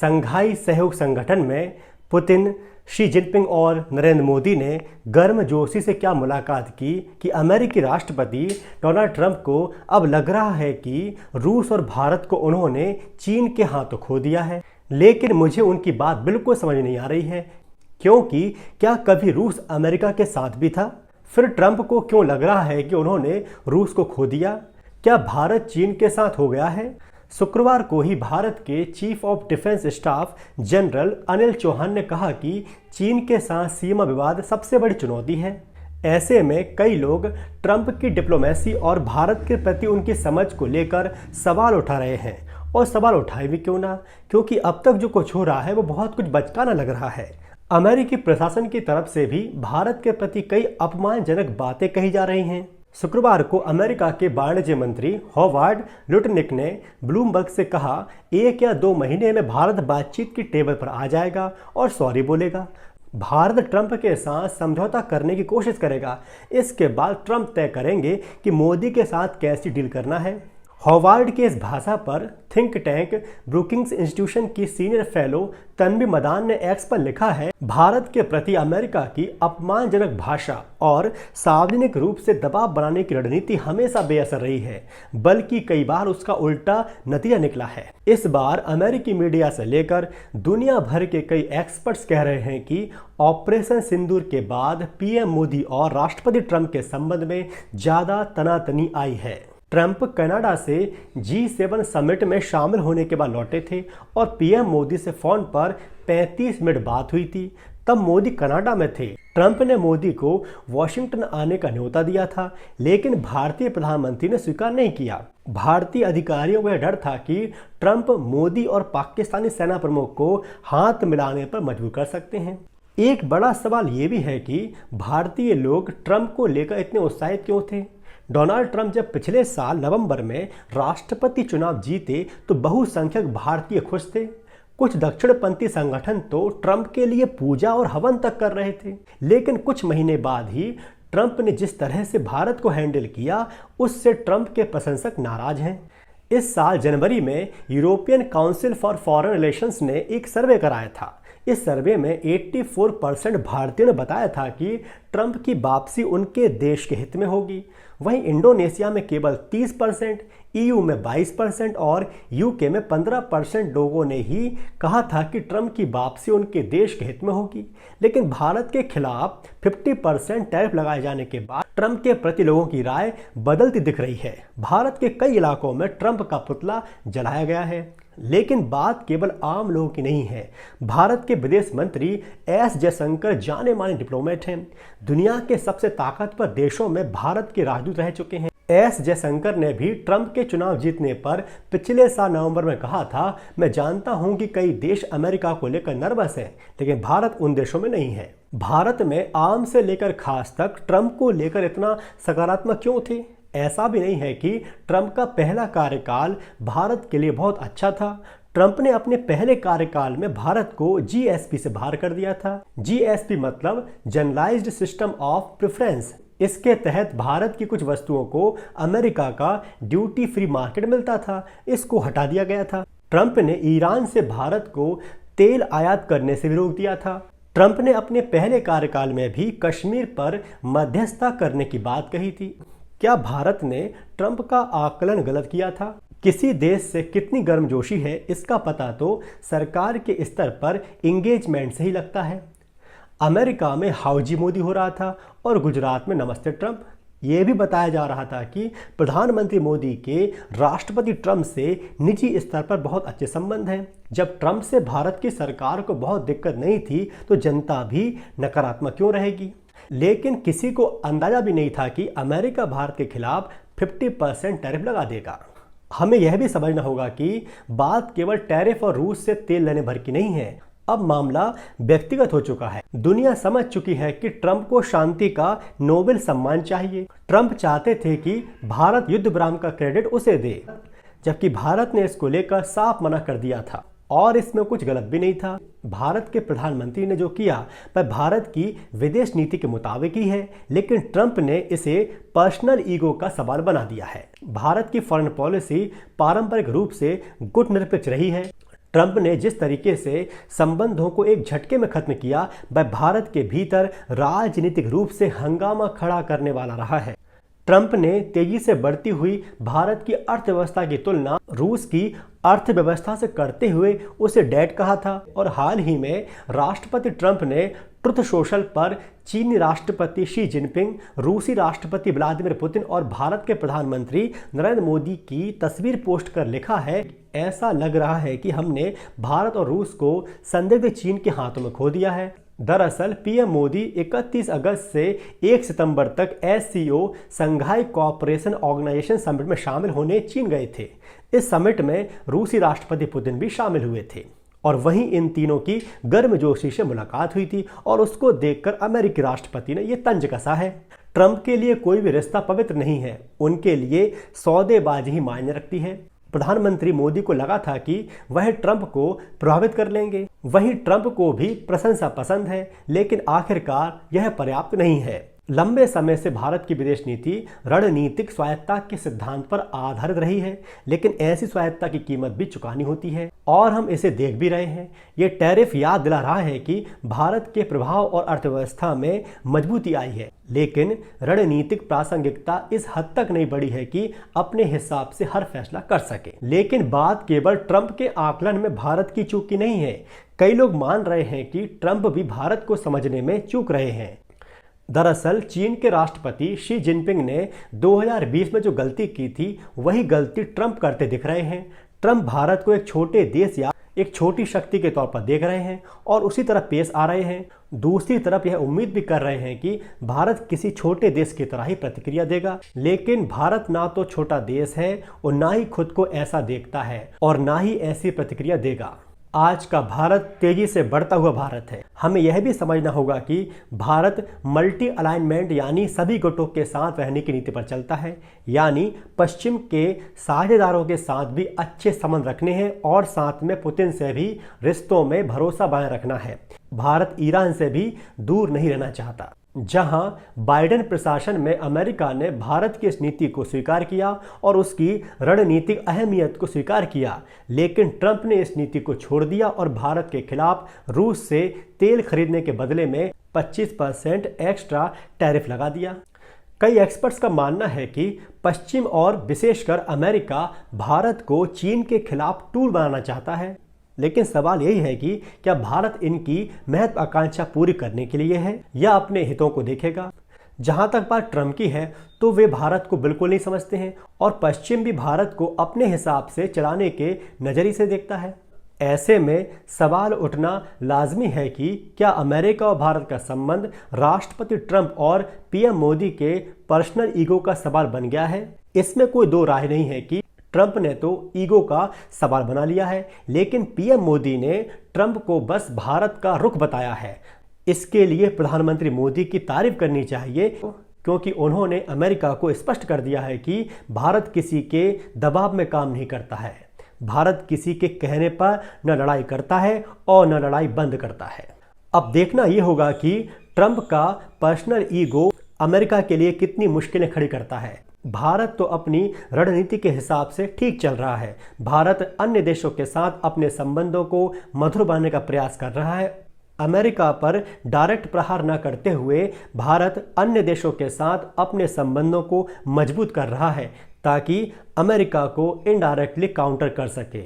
संघाई सहयोग संगठन में पुतिन, शी जिनपिंग और नरेंद्र मोदी ने गर्मजोशी से क्या मुलाकात की कि अमेरिकी राष्ट्रपति डोनाल्ड ट्रंप को अब लग रहा है कि रूस और भारत को उन्होंने चीन के हाथों खो दिया है। लेकिन मुझे उनकी बात बिल्कुल समझ नहीं आ रही है, क्योंकि क्या कभी रूस अमेरिका के साथ भी था? फिर ट्रंप को क्यों लग रहा है कि उन्होंने रूस को खो दिया? क्या भारत चीन के साथ हो गया है? शुक्रवार को ही भारत के chief of defence staff general Anil Chauhan ने कहा कि चीन के साथ सीमा विवाद सबसे बड़ी चुनौती है। ऐसे में कई लोग ट्रंप की डिप्लोमेसी और भारत के प्रति उनकी समझ को लेकर सवाल उठा रहे हैं। और सवाल उठाए भी क्यों ना, क्योंकि अब तक जो कुछ हो रहा है वो बहुत कुछ बचकाना लग रहा है। अमेरिकी प्रशासन की तरफ से भी भारत के प्रति कई अपमानजनक बातें कही जा रही हैं। शुक्रवार को अमेरिका के वाणिज्य मंत्री हॉवार्ड लुटनिक ने ब्लूमबर्ग से कहा, 1 या 2 महीने में भारत बातचीत की टेबल पर आ जाएगा और सॉरी बोलेगा। भारत ट्रंप के साथ समझौता करने की कोशिश करेगा। इसके बाद ट्रंप तय करेंगे कि मोदी के साथ कैसी डील करना है। हॉवार्ड के इस भाषा पर थिंक टैंक ब्रुकिंग्स इंस्टीट्यूशन की सीनियर फेलो तन्वी मदान ने एक्स पर लिखा है, भारत के प्रति अमेरिका की अपमानजनक भाषा और सार्वजनिक रूप से दबाव बनाने की रणनीति हमेशा बेअसर रही है, बल्कि कई बार उसका उल्टा नतीजा निकला है। इस बार अमेरिकी मीडिया से लेकर दुनिया भर के कई एक्सपर्ट्स कह रहे हैं कि ऑपरेशन सिंदूर के बाद पीएम मोदी और राष्ट्रपति ट्रंप के संबंध में ज्यादा तनातनी आई है। ट्रंप कनाडा से G7 समिट में शामिल होने के बाद लौटे थे और पीएम मोदी से फोन पर 35 मिनट बात हुई थी। तब मोदी कनाडा में थे। ट्रंप ने मोदी को वॉशिंगटन आने का न्योता दिया था, लेकिन भारतीय प्रधानमंत्री ने स्वीकार नहीं किया। भारतीय अधिकारियों को यह डर था कि ट्रंप मोदी और पाकिस्तानी सेना प्रमुख को हाथ मिलाने पर मजबूर कर सकते हैं। एक बड़ा सवाल ये भी है कि भारतीय लोग ट्रंप को लेकर इतने उत्साहित क्यों थे? डोनाल्ड ट्रंप जब पिछले साल नवंबर में राष्ट्रपति चुनाव जीते तो बहुसंख्यक भारतीय खुश थे। कुछ दक्षिणपंथी संगठन तो ट्रंप के लिए पूजा और हवन तक कर रहे थे। लेकिन कुछ महीने बाद ही ट्रंप ने जिस तरह से भारत को हैंडल किया, उससे ट्रंप के प्रशंसक नाराज हैं। इस साल जनवरी में European council for foreign relations ने एक सर्वे कराया था। इस सर्वे में 84% भारतीयों ने बताया था कि ट्रंप की वापसी उनके देश के हित में होगी। वहीं इंडोनेशिया में केवल 30%, ईयू में 22% और यूके में 15% लोगों ने ही कहा था कि ट्रंप की वापसी उनके देश के हित में होगी। लेकिन भारत के खिलाफ 50% टैरिफ लगाए जाने के बाद ट्रंप के प्रति लोगों की राय बदलती दिख रही है। भारत के कई इलाकों में ट्रंप का पुतला जलाया गया है। लेकिन बात केवल आम लोगों की नहीं है। भारत के विदेश मंत्री एस जयशंकर जाने माने डिप्लोमेट हैं। दुनिया के सबसे ताकतवर देशों में भारत के राजदूत रह चुके हैं। एस जयशंकर ने भी ट्रंप के चुनाव जीतने पर पिछले साल नवंबर में कहा था, मैं जानता हूं कि कई देश अमेरिका को लेकर नर्वस हैं, लेकिन भारत उन देशों में नहीं है। भारत में आम से लेकर खास तक ट्रंप को लेकर इतना सकारात्मक क्यों थे? ऐसा भी नहीं है कि ट्रंप का पहला कार्यकाल भारत के लिए बहुत अच्छा था। ट्रंप ने अपने पहले कार्यकाल में भारत को जीएसपी से बाहर कर दिया था। जीएसपी मतलब जनरलाइज्ड सिस्टम ऑफ प्रेफरेंस। इसके तहत भारत की कुछ वस्तुओं को अमेरिका का ड्यूटी फ्री मार्केट मिलता था, इसको हटा दिया गया था। ट्रंप ने ईरान से भारत को तेल आयात करने से भी रोक दिया था। ट्रंप ने अपने पहले कार्यकाल में भी कश्मीर पर मध्यस्थता करने की बात कही थी। क्या भारत ने ट्रंप का आकलन गलत किया था? किसी देश से कितनी गर्मजोशी है, इसका पता तो सरकार के स्तर पर इंगेजमेंट से ही लगता है। अमेरिका में हाउजी मोदी हो रहा था और गुजरात में नमस्ते ट्रंप। ये भी बताया जा रहा था कि प्रधानमंत्री मोदी के राष्ट्रपति ट्रंप से निजी स्तर पर बहुत अच्छे संबंध हैं। जब ट्रंप से भारत की सरकार को बहुत दिक्कत नहीं थी तो जनता भी नकारात्मक क्यों रहेगी? लेकिन किसी को अंदाजा भी नहीं था कि अमेरिका भारत के खिलाफ 50% टैरिफ लगा देगा। हमें यह भी समझना होगा कि बात केवल टैरिफ और रूस से तेल लेने भर की नहीं है। अब मामला व्यक्तिगत हो चुका है। दुनिया समझ चुकी है कि ट्रंप को शांति का नोबेल सम्मान चाहिए। ट्रंप चाहते थे कि भारत युद्ध विराम का क्रेडिट उसे दे, जबकि भारत ने इसको लेकर साफ मना कर दिया था और इसमें कुछ गलत भी नहीं था। भारत के प्रधानमंत्री ने जो किया वह भारत की विदेश नीति के मुताबिक ही है, लेकिन ट्रंप ने इसे पर्सनल ईगो का सवाल बना दिया है। भारत की फॉरेन पॉलिसी पारंपरिक रूप से गुटनिरपेक्ष रही है। ट्रंप ने जिस तरीके से संबंधों को एक झटके में खत्म किया, वह भारत के भीतर राजनीतिक रूप से हंगामा खड़ा करने वाला रहा है। ट्रंप ने तेजी से बढ़ती हुई भारत की अर्थव्यवस्था की तुलना रूस की अर्थव्यवस्था से करते हुए उसे डेड कहा था। और हाल ही में राष्ट्रपति ट्रंप ने ट्रुथ सोशल पर चीनी राष्ट्रपति शी जिनपिंग, रूसी राष्ट्रपति व्लादिमीर पुतिन और भारत के प्रधानमंत्री नरेंद्र मोदी की तस्वीर पोस्ट कर लिखा है, ऐसा लग रहा है कि हमने भारत और रूस को संदिग्ध चीन के हाथों में खो दिया है। दरअसल पीएम मोदी 31 अगस्त से 1 सितंबर तक SCO संघाई कोऑपरेशन ऑर्गेनाइजेशन समिट में शामिल होने चीन गए थे। इस समिट में रूसी राष्ट्रपति पुतिन भी शामिल हुए थे और वहीं इन तीनों की गर्मजोशी से मुलाकात हुई थी और उसको देखकर अमेरिकी राष्ट्रपति ने यह तंज कसा है। ट्रंप के लिए कोई भी रिश्ता पवित्र नहीं है, उनके लिए सौदेबाजी ही मायने रखती है। प्रधानमंत्री मोदी को लगा था कि वह ट्रंप को प्रभावित कर लेंगे, वहीं ट्रंप को भी प्रशंसा पसंद है, लेकिन आखिरकार यह पर्याप्त नहीं है। लंबे समय से भारत की विदेश नीति रणनीतिक स्वायत्तता के सिद्धांत पर आधारित रही है, लेकिन ऐसी स्वायत्तता की कीमत भी चुकानी होती है और हम इसे देख भी रहे हैं। ये टैरिफ याद दिला रहा है कि भारत के प्रभाव और अर्थव्यवस्था में मजबूती आई है, लेकिन रणनीतिक प्रासंगिकता इस हद तक नहीं बढ़ी है कि अपने हिसाब से हर फैसला कर सके। लेकिन बात केवल ट्रंप के आकलन में भारत की चूक की नहीं है। कई लोग मान रहे हैं कि ट्रंप भी भारत को समझने में चूक रहे हैं। दरअसल चीन के राष्ट्रपति शी जिनपिंग ने 2020 में जो गलती की थी, वही गलती ट्रंप करते दिख रहे हैं। ट्रंप भारत को एक छोटे देश या एक छोटी शक्ति के तौर पर देख रहे हैं और उसी तरह पेश आ रहे हैं। दूसरी तरफ यह उम्मीद भी कर रहे हैं कि भारत किसी छोटे देश की तरह ही प्रतिक्रिया देगा, लेकिन भारत ना तो छोटा देश है और ना ही खुद को ऐसा देखता है और ना ही ऐसी प्रतिक्रिया देगा। आज का भारत तेजी से बढ़ता हुआ भारत है। हमें यह भी समझना होगा कि भारत मल्टी अलाइनमेंट यानी सभी गुटों के साथ रहने की नीति पर चलता है, यानी पश्चिम के साझेदारों के साथ भी अच्छे संबंध रखने हैं और साथ में पुतिन से भी रिश्तों में भरोसा बनाए रखना है। भारत ईरान से भी दूर नहीं रहना चाहता। जहां बाइडेन प्रशासन में अमेरिका ने भारत की इस नीति को स्वीकार किया और उसकी रणनीतिक अहमियत को स्वीकार किया, लेकिन ट्रंप ने इस नीति को छोड़ दिया और भारत के खिलाफ रूस से तेल खरीदने के बदले में 25% एक्स्ट्रा टैरिफ लगा दिया। कई एक्सपर्ट्स का मानना है कि पश्चिम और विशेषकर अमेरिका भारत को चीन के खिलाफ टूल बनाना चाहता है, लेकिन सवाल यही है कि क्या भारत इनकी महत्वाकांक्षा पूरी करने के लिए है या अपने हितों को देखेगा। जहां तक बात ट्रंप की है तो वे भारत को बिल्कुल नहीं समझते हैं और पश्चिम भी भारत को अपने हिसाब से चलाने के नजरिए से देखता है। ऐसे में सवाल उठना लाजमी है कि क्या अमेरिका और भारत का संबंध राष्ट्रपति ट्रंप और पीएम मोदी के पर्सनल ईगो का सवाल बन गया है। इसमें कोई दो राय नहीं है कि ट्रंप ने तो ईगो का सवाल बना लिया है, लेकिन पीएम मोदी ने ट्रंप को बस भारत का रुख बताया है। इसके लिए प्रधानमंत्री मोदी की तारीफ करनी चाहिए, क्योंकि उन्होंने अमेरिका को स्पष्ट कर दिया है कि भारत किसी के दबाव में काम नहीं करता है। भारत किसी के कहने पर न लड़ाई करता है और न लड़ाई बंद करता है। अब देखना यह होगा कि ट्रंप का पर्सनल ईगो अमेरिका के लिए कितनी मुश्किलें खड़ी करता है। भारत तो अपनी रणनीति के हिसाब से ठीक चल रहा है। भारत अन्य देशों के साथ अपने संबंधों को मधुर बनाने का प्रयास कर रहा है। अमेरिका पर डायरेक्ट प्रहार न करते हुए भारत अन्य देशों के साथ अपने संबंधों को मजबूत कर रहा है, ताकि अमेरिका को इनडायरेक्टली काउंटर कर सके।